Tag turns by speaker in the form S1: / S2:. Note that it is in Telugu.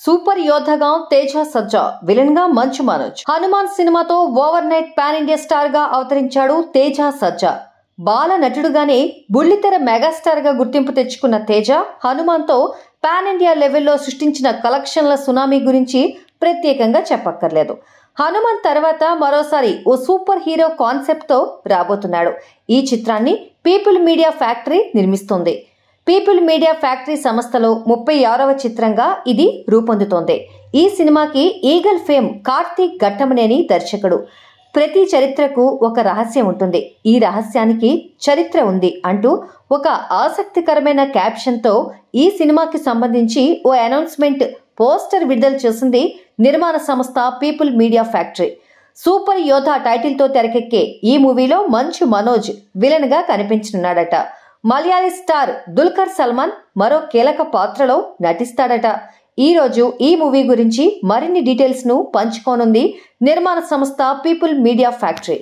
S1: సూపర్ యోధగా తేజ సజ్జా, విలన్ గా మంచు మనోజ్. హనుమాన్ సినిమాతో over night pan India star గా అవతరించాడు తేజ సజ్జా. బాల నటుడుగానే బుల్లితెర మెగాస్టార్ గా గుర్తింపు తెచ్చుకున్న తేజ హనుమాన్ తో పాన్ ఇండియా లెవెల్లో సృష్టించిన కలెక్షన్ల సునామీ గురించి ప్రత్యేకంగా చెప్పక్కర్లేదు. హనుమాన్ తర్వాత మరోసారి ఓ సూపర్ హీరో కాన్సెప్ట్ తో రాబోతున్నాడు. ఈ చిత్రాన్ని పీపుల్ మీడియా ఫ్యాక్టరీ నిర్మిస్తుంది. పీపుల్ మీడియా ఫ్యాక్టరీ సంస్థలో 36వ చిత్రంగా ఇది రూపొందుతోంది. ఈ సినిమాకి ఈగల్ ఫేమ్ కార్తీక్ ఘట్టమనేని దర్శకుడు. ప్రతి చరిత్రకు ఒక రహస్యం ఉంటుంది, ఈ రహస్యానికి చరిత్ర ఉంది అంటూ ఒక ఆసక్తికరమైన క్యాప్షన్తో ఈ సినిమాకి సంబంధించి ఓ అనౌన్స్మెంట్ పోస్టర్ విడుదల చేసింది నిర్మాణ సంస్థ పీపుల్ మీడియా ఫ్యాక్టరీ. సూపర్ యోధా టైటిల్ తో తెరకెక్కే ఈ మూవీలో మంచు మనోజ్ విలన్ గా కనిపించనున్నాడట. మలయాళీ స్టార్ దుల్కర్ సల్మాన్ మరో కీలక పాత్రలో నటిస్తాడట. ఈ రోజు ఈ మూవీ గురించి మరిన్ని డీటెయిల్స్ ను పంచుకోనుంది నిర్మాణ సంస్థ పీపుల్ మీడియా ఫ్యాక్టరీ.